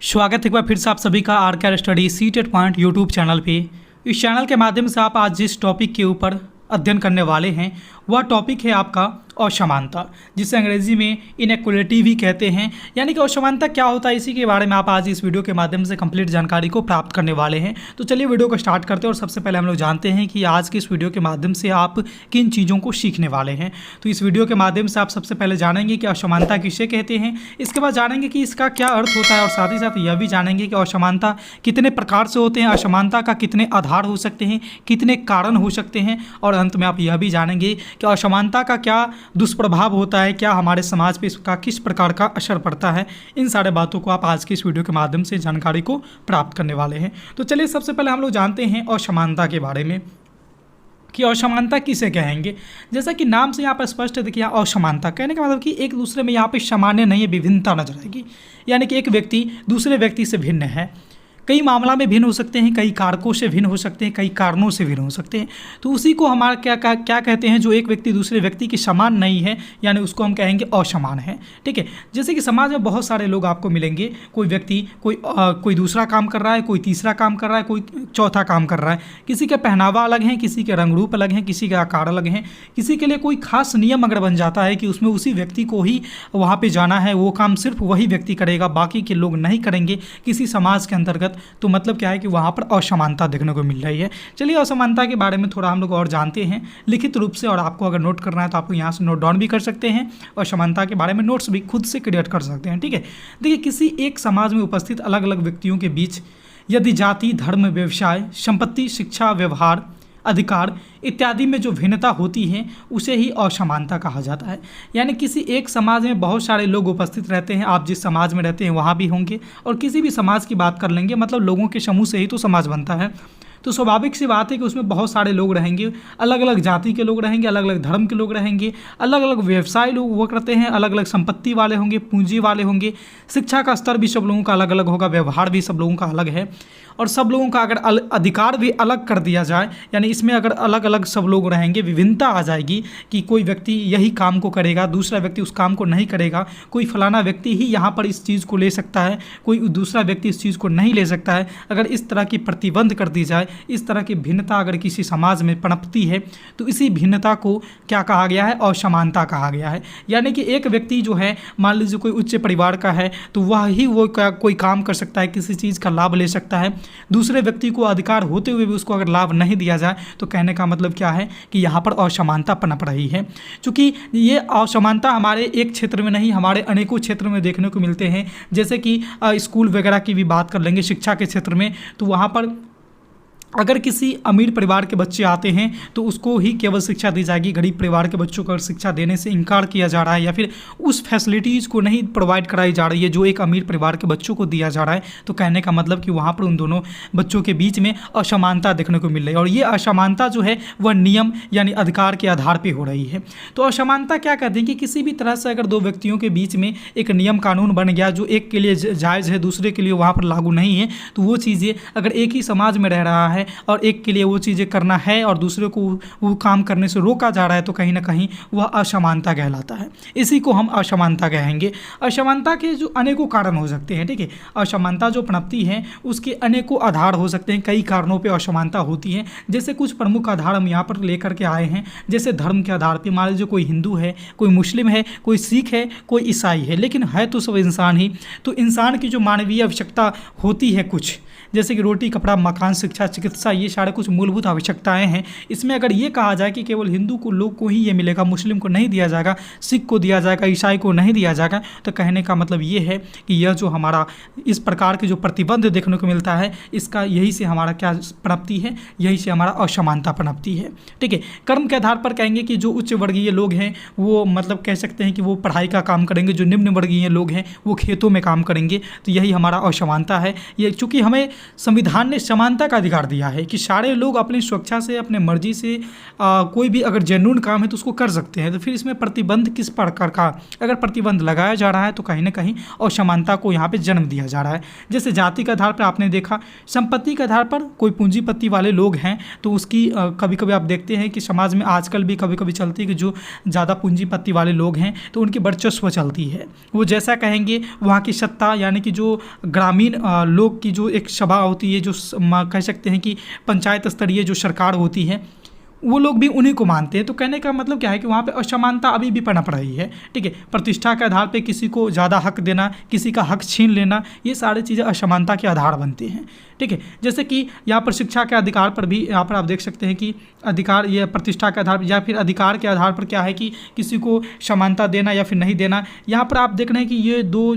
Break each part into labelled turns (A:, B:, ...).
A: स्वागत है एक बार फिर से आप सभी का R study CTET point YouTube channel पे। इस चैनल के माध्यम से आप आज जिस टॉपिक के ऊपर अध्ययन करने वाले हैं वह टॉपिक है आपका असमानता, जिसे अंग्रेजी में इनइक्वालिटी भी कहते हैं। यानी कि असमानता क्या होता है, इसी के बारे में आप आज इस वीडियो के माध्यम से कंप्लीट जानकारी को प्राप्त करने वाले हैं। तो चलिए वीडियो को स्टार्ट करते हैं और सबसे पहले हम लोग जानते हैं कि आज के इस वीडियो के माध्यम से आप किन चीज़ों को सीखने वाले हैं। तो इस वीडियो के माध्यम से आप सबसे पहले जानेंगे कि असमानता किसे कहते हैं, इसके बाद जानेंगे कि इसका क्या अर्थ होता है और साथ ही साथ यह भी जानेंगे कि असमानता कितने प्रकार से होते हैं, असमानता का कितने आधार हो सकते हैं, कितने कारण हो सकते हैं, और अंत में आप यह भी जानेंगे कि असमानता का क्या दुष्प्रभाव होता है, क्या हमारे समाज पे इसका किस प्रकार का असर पड़ता है। इन सारे बातों को आप आज की इस वीडियो के माध्यम से जानकारी को प्राप्त करने वाले हैं। तो चलिए सबसे पहले हम लोग जानते हैं असमानता के बारे में कि असमानता किसे कहेंगे। जैसा कि नाम से यहाँ पर स्पष्ट है, देखिए असमानता कहने का मतलब कि एक दूसरे में यहाँ पे सामान्य नहीं है, विभिन्नता नजर आएगी। यानी कि एक व्यक्ति दूसरे व्यक्ति से भिन्न है, कई मामला में भिन्न हो सकते हैं, कई कारकों से भिन्न हो सकते हैं, कई कारणों से भिन्न हो सकते हैं। तो उसी को हमारा क्या कहते हैं, जो एक व्यक्ति दूसरे व्यक्ति के समान नहीं है, यानी उसको हम कहेंगे असमान है। ठीक है, जैसे कि समाज में बहुत सारे लोग आपको मिलेंगे, कोई व्यक्ति कोई दूसरा काम कर रहा है, कोई तीसरा काम कर रहा है, कोई चौथा काम कर रहा है। किसी का पहनावा अलग है, किसी के रंग रूप अलग हैं, किसी का आकार अलग है। किसी के लिए कोई खास नियम अगर बन जाता है कि उसमें उसी व्यक्ति को ही वहाँ पर जाना है, वो काम सिर्फ वही व्यक्ति करेगा, बाकी के लोग नहीं करेंगे किसी समाज के अंतर्गत, तो मतलब क्या है कि वहाँ पर असमानता देखने को मिल रही है। चलिए असमानता के बारे में थोड़ा हम लोग और जानते हैं लिखित रूप से, और आपको अगर नोट करना है तो आपको यहाँ से नोट डाउन भी कर सकते हैं, असमानता के बारे में नोट्स भी खुद से क्रिएट कर सकते हैं। ठीक है, देखिए किसी एक समाज में उपस्थित अलग अलग व्यक्तियों के बीच यदि जाति, धर्म, व्यवसाय, संपत्ति, शिक्षा, व्यवहार, अधिकार इत्यादि में जो भिन्नता होती है उसे ही असमानता कहा जाता है। यानी किसी एक समाज में बहुत सारे लोग उपस्थित रहते हैं, आप जिस समाज में रहते हैं वहाँ भी होंगे, और किसी भी समाज की बात कर लेंगे, मतलब लोगों के समूह से ही तो समाज बनता है। तो स्वाभाविक सी बात है कि उसमें बहुत सारे लोग रहेंगे, अलग अलग जाति के लोग रहेंगे, अलग अलग धर्म के लोग रहेंगे, अलग अलग व्यवसाय लोग वो करते हैं, अलग अलग संपत्ति वाले होंगे, पूंजी वाले होंगे, शिक्षा का स्तर भी सब लोगों का अलग अलग होगा, व्यवहार भी सब लोगों का अलग है, और सब लोगों का अगर अधिकार भी अलग कर दिया जाए, यानी इसमें अगर अलग अलग सब लोग रहेंगे, विभिन्नता आ जाएगी कि कोई व्यक्ति यही काम को करेगा, दूसरा व्यक्ति उस काम को नहीं करेगा, कोई फलाना व्यक्ति ही यहाँ पर इस चीज़ को ले सकता है, कोई दूसरा व्यक्ति इस चीज़ को नहीं ले सकता है। अगर इस तरह की प्रतिबंध कर दी जाए, इस तरह की भिन्नता अगर किसी समाज में पनपती है, तो इसी भिन्नता को क्या कहा गया है, असमानता कहा गया है। यानी कि एक व्यक्ति जो है, मान लीजिए कोई उच्च परिवार का है, तो वह ही वो कोई काम कर सकता है, किसी चीज़ का लाभ ले सकता है, दूसरे व्यक्ति को अधिकार होते हुए भी उसको अगर लाभ नहीं दिया जाए, तो कहने का मतलब क्या है कि यहाँ पर असमानता पनप रही है। क्योंकि ये असमानता हमारे एक क्षेत्र में नहीं, हमारे अनेकों क्षेत्र में देखने को मिलते हैं। जैसे कि स्कूल वगैरह की भी बात कर लेंगे, शिक्षा के क्षेत्र में, तो वहाँ पर अगर किसी अमीर परिवार के बच्चे आते हैं तो उसको ही केवल शिक्षा दी जाएगी, गरीब परिवार के बच्चों को शिक्षा देने से इनकार किया जा रहा है, या फिर उस फैसिलिटीज़ को नहीं प्रोवाइड कराई जा रही है जो एक अमीर परिवार के बच्चों को दिया जा रहा है। तो कहने का मतलब कि वहाँ पर उन दोनों बच्चों के बीच में असमानता देखने को मिल रही है, और ये असमानता जो है वह नियम यानी अधिकार के आधार पर हो रही है। तो असमानता क्या कहते हैं कि किसी भी तरह से अगर दो व्यक्तियों के बीच में एक नियम कानून बन गया जो एक के लिए जायज़ है, दूसरे के लिए वहाँ पर लागू नहीं है, तो वो चीज़ें अगर एक ही समाज में रह रहा है और एक के लिए वो चीज़ें करना है और दूसरे को वो काम करने से रोका जा रहा है, तो कहीं ना कहीं वह असमानता कहलाता है। इसी को हम असमानता कहेंगे। असमानता के जो अनेकों कारण हो सकते हैं, ठीक है, असमानता जो पनपती है उसके अनेकों आधार हो सकते हैं, कई कारणों पे असमानता होती है। जैसे कुछ प्रमुख आधार हम यहाँ पर लेकर के आए हैं, जैसे धर्म के आधार पर, मान लीजिए कोई हिंदू है, कोई मुस्लिम है, कोई सिख है, कोई ईसाई है, लेकिन है तो सब इंसान ही। तो इंसान की जो मानवीय आवश्यकता होती है कुछ, जैसे कि रोटी, कपड़ा, मकान, शिक्षा, चिकित्सा, ये सारे कुछ मूलभूत आवश्यकताएं हैं। इसमें अगर ये कहा जाए कि केवल हिंदू को लोग को ही ये मिलेगा, मुस्लिम को नहीं दिया जाएगा, सिख को दिया जाएगा, ईसाई को नहीं दिया जाएगा, तो कहने का मतलब ये है कि यह जो हमारा इस प्रकार के जो प्रतिबंध देखने को मिलता है, इसका यही से हमारा क्या पनपती है, यही से हमारा असमानता पनपती है। ठीक है, कर्म के आधार पर कहेंगे कि जो उच्च वर्गीय लोग हैं वो मतलब कह सकते हैं कि वो पढ़ाई का काम करेंगे, जो निम्न वर्गीय लोग हैं वो खेतों में काम करेंगे, तो यही हमारा असमानता है। ये चूँकि हमें संविधान ने समानता का अधिकार दिया दिया है कि सारे लोग अपनी स्वेच्छा से, अपने मर्जी से कोई भी अगर जेन्युइन काम है तो उसको कर सकते हैं। तो फिर इसमें प्रतिबंध किस प्रकार का, अगर प्रतिबंध लगाया जा रहा है तो कहीं ना कहीं असमानता को यहाँ पे जन्म दिया जा रहा है। जैसे जाति के आधार पर आपने देखा, संपत्ति के आधार पर कोई पूंजीपति वाले लोग हैं तो उसकी कभी कभी आप देखते हैं कि समाज में आजकल भी कभी कभी चलती है कि जो ज़्यादा पूंजीपति वाले लोग हैं तो उनकी वर्चस्व चलती है, वो जैसा कहेंगे वहाँ की सत्ता, यानी कि जो ग्रामीण लोग की जो एक सभा होती है, जो कह सकते हैं कि पंचायत स्तरीय जो सरकार होती है, वो लोग भी उन्हीं को मानते हैं। तो कहने का मतलब क्या है कि वहाँ पे असमानता अभी भी पनप रही है। ठीक है, प्रतिष्ठा के आधार पे किसी को ज़्यादा हक देना, किसी का हक छीन लेना, ये सारी चीज़ें असमानता के आधार बनते हैं। ठीक है, जैसे कि यहाँ पर शिक्षा के अधिकार पर भी यहाँ पर आप देख सकते हैं कि अधिकार, ये प्रतिष्ठा के आधार या फिर अधिकार के आधार पर क्या है कि किसी को समानता देना या फिर नहीं देना। यहाँ पर आप देख रहे हैं कि ये दो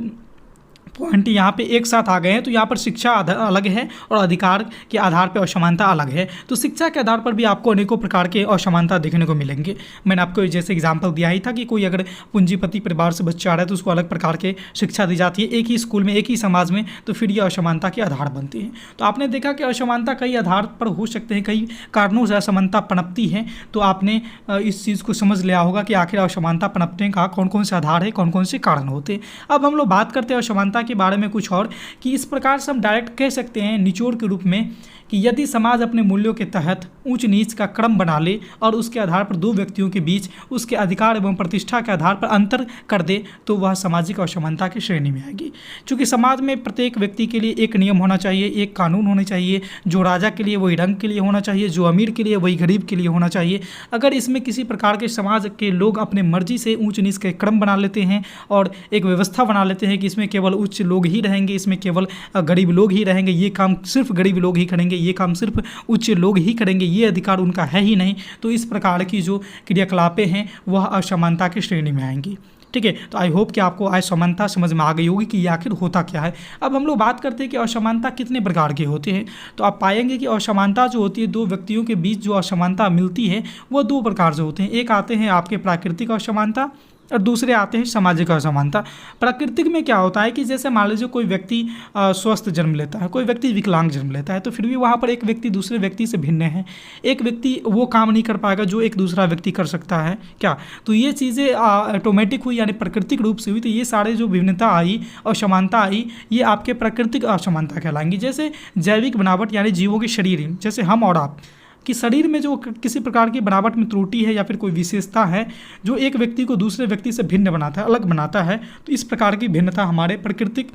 A: पॉइंट यहाँ पे एक साथ आ गए हैं। तो यहाँ पर शिक्षा अलग है और अधिकार के आधार पर असमानता अलग है। तो शिक्षा के आधार पर भी आपको अनेकों प्रकार के असमानता देखने को मिलेंगे। मैंने आपको जैसे एग्जांपल दिया ही था कि कोई अगर पूंजीपति परिवार से बच्चा आ रहा है तो उसको अलग प्रकार के शिक्षा दी जाती है, एक ही स्कूल में, एक ही समाज में, तो फिर ये असमानता के आधार बनती है। तो आपने देखा कि असमानता कई आधार पर हो सकते हैं, कई कारणों से असमानता पनपती है। तो आपने इस चीज़ को समझ लिया होगा कि आखिर असमानता पनपने का कौन कौन से आधार है, कौन कौन से कारण होते हैं। अब हम लोग बात करते हैं असमानता के बारे में कुछ और, कि इस प्रकार से हम डायरेक्ट कह सकते हैं निचोड़ के रूप में कि यदि समाज अपने मूल्यों के तहत ऊंच नीच का क्रम बना ले और उसके आधार पर दो व्यक्तियों के बीच उसके अधिकार एवं प्रतिष्ठा के आधार पर अंतर कर दे तो वह सामाजिक असमानता की श्रेणी में आएगी। चूँकि समाज में प्रत्येक व्यक्ति के लिए एक नियम होना चाहिए, एक कानून होना चाहिए, जो राजा के लिए वही रंग के लिए होना चाहिए, जो अमीर के लिए वही गरीब के लिए होना चाहिए। अगर इसमें किसी प्रकार के समाज के लोग अपने मर्जी से ऊंच नीच के क्रम बना लेते हैं और एक व्यवस्था बना लेते हैं कि इसमें केवल उच्च लोग ही रहेंगे, इसमें केवल गरीब लोग ही रहेंगे, ये काम सिर्फ गरीब लोग ही करेंगे, ये काम सिर्फ उच्च लोग ही करेंगे, ये अधिकार उनका है ही नहीं, तो इस प्रकार की जो क्रियाकलापें हैं वह असमानता की श्रेणी में आएंगी। ठीक है, तो आई होप कि आपको असमानता समझ में आ गई होगी कि ये आखिर होता क्या है। अब हम लोग बात करते हैं कि असमानता कितने प्रकार के होते हैं। तो आप पाएंगे कि असमानता जो होती है, दो व्यक्तियों के बीच जो असमानता मिलती है वह दो प्रकार से होते हैं। एक आते हैं आपके प्राकृतिक असमानता और दूसरे आते हैं सामाजिक असमानता। प्राकृतिक में क्या होता है कि जैसे मान लीजिए कोई व्यक्ति स्वस्थ जन्म लेता है, कोई व्यक्ति विकलांग जन्म लेता है, तो फिर भी वहाँ पर एक व्यक्ति दूसरे व्यक्ति से भिन्न है, एक व्यक्ति वो काम नहीं कर पाएगा जो एक दूसरा व्यक्ति कर सकता है क्या। तो ये चीज़ें ऑटोमेटिक हुई, यानी प्राकृतिक रूप से हुई। तो ये सारे जो विभिन्नता आई और समानता आई, ये आपके प्राकृतिक असमानता कहलाएंगी। जैसे जैविक बनावट, यानी जीवों के शरीर, जैसे हम और आप कि शरीर में जो किसी प्रकार की बनावट में त्रुटि है या फिर कोई विशेषता है जो एक व्यक्ति को दूसरे व्यक्ति से भिन्न बनाता है, अलग बनाता है, तो इस प्रकार की भिन्नता हमारे प्राकृतिक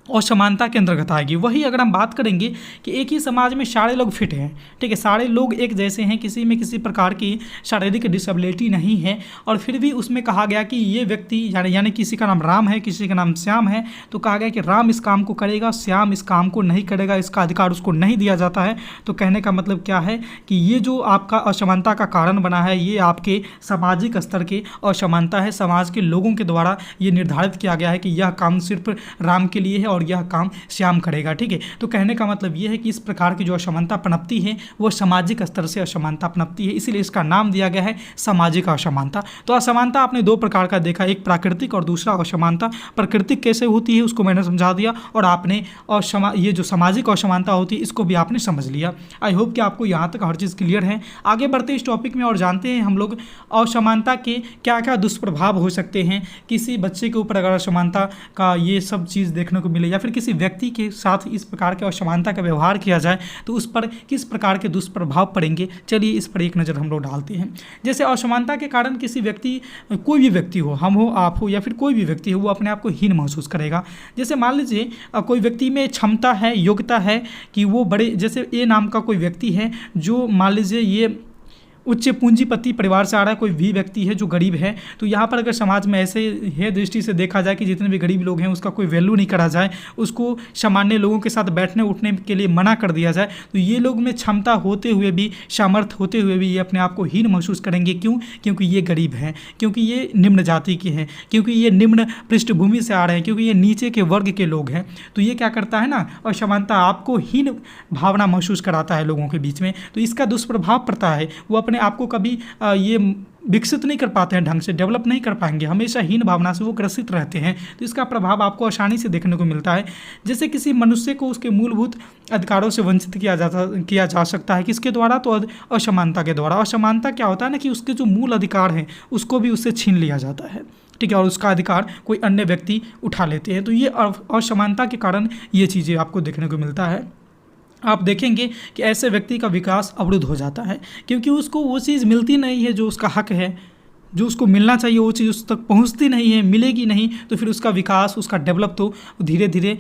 A: असमानता के अंतर्गत आएगी। वही अगर हम बात करेंगे कि एक ही समाज में सारे लोग फिट हैं, ठीक है, सारे लोग एक जैसे हैं, किसी में किसी प्रकार की शारीरिक डिसेबिलिटी नहीं है, और फिर भी उसमें कहा गया कि ये व्यक्ति यानी किसी का नाम राम है, किसी का नाम श्याम है, तो कहा गया कि राम इस काम को करेगा, श्याम इस काम को नहीं करेगा, इसका अधिकार उसको नहीं दिया जाता है। तो कहने का मतलब क्या है कि ये जो आपका असमानता का कारण बना है, ये आपके सामाजिक स्तर की असमानता है। समाज के लोगों के द्वारा ये निर्धारित किया गया है कि यह काम सिर्फ राम के लिए है और यह काम श्याम करेगा। ठीक है, तो कहने का मतलब यह है कि इस प्रकार की जो असमानता पनपती है वो सामाजिक स्तर से असमानता पनपती है, इसीलिए इसका नाम दिया गया है सामाजिक असमानता। तो असमानता आपने दो प्रकार का देखा, एक प्राकृतिक और दूसरा असमानता। प्राकृतिक कैसे होती है उसको मैंने समझा दिया, और आपने ये जो सामाजिक असमानता होती है इसको भी आपने समझ लिया। आई होप कि आपको यहाँ तक हर चीज़ क्लियर है। आगे बढ़ते इस टॉपिक में और जानते हैं हम लोग असमानता के क्या क्या दुष्प्रभाव हो सकते हैं। किसी बच्चे के ऊपर अगर असमानता का ये सब चीज़ देखने को मिले या फिर किसी व्यक्ति के साथ इस प्रकार के असमानता का व्यवहार किया जाए तो उस पर किस प्रकार के दुष्प्रभाव पड़ेंगे, चलिए इस पर एक नज़र हम लोग डालते हैं। जैसे असमानता के कारण किसी व्यक्ति, कोई भी व्यक्ति हो, हम हो, आप हो, या फिर कोई भी व्यक्ति हो, वो अपने आप को हीन महसूस करेगा। जैसे मान लीजिए कोई व्यक्ति में क्षमता है, योग्यता है कि वो बड़े, जैसे ए नाम का कोई व्यक्ति है जो मान लीजिए ये उच्च पूंजीपति परिवार से आ रहा है, कोई भी व्यक्ति है जो गरीब है, तो यहाँ पर अगर समाज में ऐसे है दृष्टि से देखा जाए कि जितने भी गरीब लोग हैं उसका कोई वैल्यू नहीं करा जाए, उसको सामान्य लोगों के साथ बैठने उठने के लिए मना कर दिया जाए, तो ये लोग में क्षमता होते हुए भी, सामर्थ्य होते हुए भी ये अपने आप को हीन महसूस करेंगे। क्यों? क्योंकि ये गरीब हैं, क्योंकि ये निम्न जाति के हैं, क्योंकि ये निम्न पृष्ठभूमि से आ रहे हैं, क्योंकि ये नीचे के वर्ग के लोग हैं। तो ये क्या करता है ना, असमानता आपको हीन भावना महसूस कराता है लोगों के बीच में। तो इसका दुष्प्रभाव पड़ता है, वो अपने आपको कभी ये विकसित नहीं कर पाते हैं, ढंग से डेवलप नहीं कर पाएंगे, हमेशा हीन भावना से वो ग्रसित रहते हैं। तो इसका प्रभाव आपको आसानी से देखने को मिलता है। जैसे किसी मनुष्य को उसके मूलभूत अधिकारों से वंचित किया जा सकता है, किसके द्वारा? तो असमानता के द्वारा। असमानता क्या होता है ना कि उसके जो मूल अधिकार हैं उसको भी उससे छीन लिया जाता है, ठीक है, और उसका अधिकार कोई अन्य व्यक्ति उठा लेते हैं। तो ये असमानता के कारण ये चीज़ें आपको देखने को मिलता है। आप देखेंगे कि ऐसे व्यक्ति का विकास अवरुद्ध हो जाता है, क्योंकि उसको वो चीज़ मिलती नहीं है जो उसका हक है, जो उसको मिलना चाहिए वो चीज़ उस तक पहुंचती नहीं है, मिलेगी नहीं, तो फिर उसका विकास, उसका डेवलप तो धीरे धीरे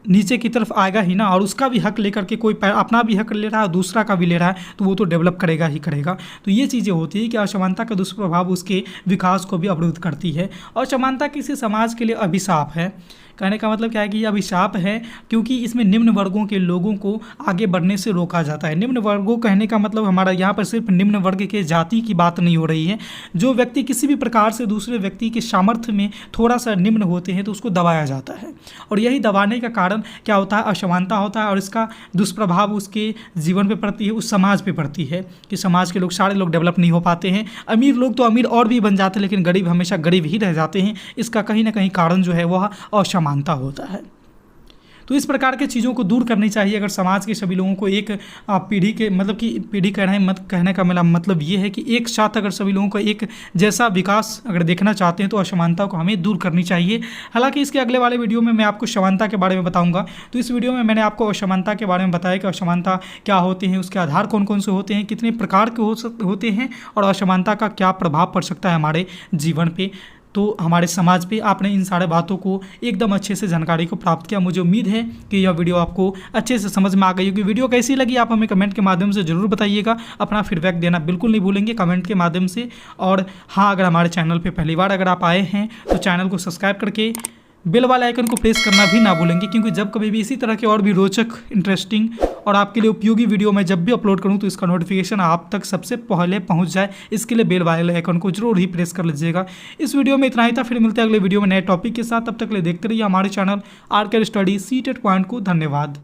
A: नीचे की तरफ आएगा ही ना। और उसका भी हक लेकर के कोई अपना भी हक ले रहा है, दूसरा का भी ले रहा है, तो वो तो डेवलप करेगा ही करेगा। तो ये चीज़ें होती है कि असमानता का दुष्प्रभाव उसके विकास को भी अवरुद्ध करती है। असमानता किसी समाज के लिए अभिशाप है। कहने का मतलब क्या है कि ये अभिशाप है, क्योंकि इसमें निम्न वर्गों के लोगों को आगे बढ़ने से रोका जाता है। निम्न वर्गों कहने का मतलब हमारा यहाँ पर सिर्फ निम्न वर्ग के जाति की बात नहीं हो रही है। जो व्यक्ति किसी भी प्रकार से दूसरे व्यक्ति के सामर्थ्य में थोड़ा सा निम्न होते हैं तो उसको दबाया जाता है, और यही दबाने का कारण क्या होता है? असमानता होता है। और इसका दुष्प्रभाव उसके जीवन पे पड़ती है, उस समाज पे पड़ती है कि समाज के लोग, सारे लोग डेवलप नहीं हो पाते हैं। अमीर लोग तो अमीर और भी बन जाते हैं, लेकिन गरीब हमेशा गरीब ही रह जाते हैं। इसका कहीं ना कहीं कारण जो है वह असमानता होता है। तो इस प्रकार के चीज़ों को दूर करनी चाहिए। अगर समाज के सभी लोगों को एक पीढ़ी के मतलब कि पीढ़ी कहने का मेरा मतलब ये है कि एक साथ अगर सभी लोगों का एक जैसा विकास अगर देखना चाहते हैं तो असमानता को हमें दूर करनी चाहिए। हालांकि इसके अगले वाले वीडियो में मैं आपको समानता के बारे में बताऊंगा। तो इस वीडियो में मैंने आपको असमानता के बारे में बताया कि असमानता क्या होते हैं, उसके आधार कौन कौन से होते हैं, कितने प्रकार के होते हैं, और असमानता का क्या प्रभाव पड़ सकता है हमारे जीवन पे, तो हमारे समाज पे। आपने इन सारे बातों को एकदम अच्छे से जानकारी को प्राप्त किया। मुझे उम्मीद है कि यह वीडियो आपको अच्छे से समझ में आ गई होगी। वीडियो कैसी लगी आप हमें कमेंट के माध्यम से ज़रूर बताइएगा। अपना फीडबैक देना बिल्कुल नहीं भूलेंगे कमेंट के माध्यम से। और हाँ, अगर हमारे चैनल पर पहली बार अगर आप आए हैं तो चैनल को सब्सक्राइब करके बेल वाले आइकन को प्रेस करना भी ना भूलेंगे, क्योंकि जब कभी भी इसी तरह के और भी रोचक, इंटरेस्टिंग और आपके लिए उपयोगी वीडियो मैं जब भी अपलोड करूं तो इसका नोटिफिकेशन आप तक सबसे पहले पहुंच जाए, इसके लिए बेल वाले आइकन को जरूर ही प्रेस कर लीजिएगा। इस वीडियो में इतना ही था, फिर मिलते हैं अगले वीडियो में नए टॉपिक के साथ। तब तक के लिए देखते रहिए हमारे channel RK study CTET point को। धन्यवाद।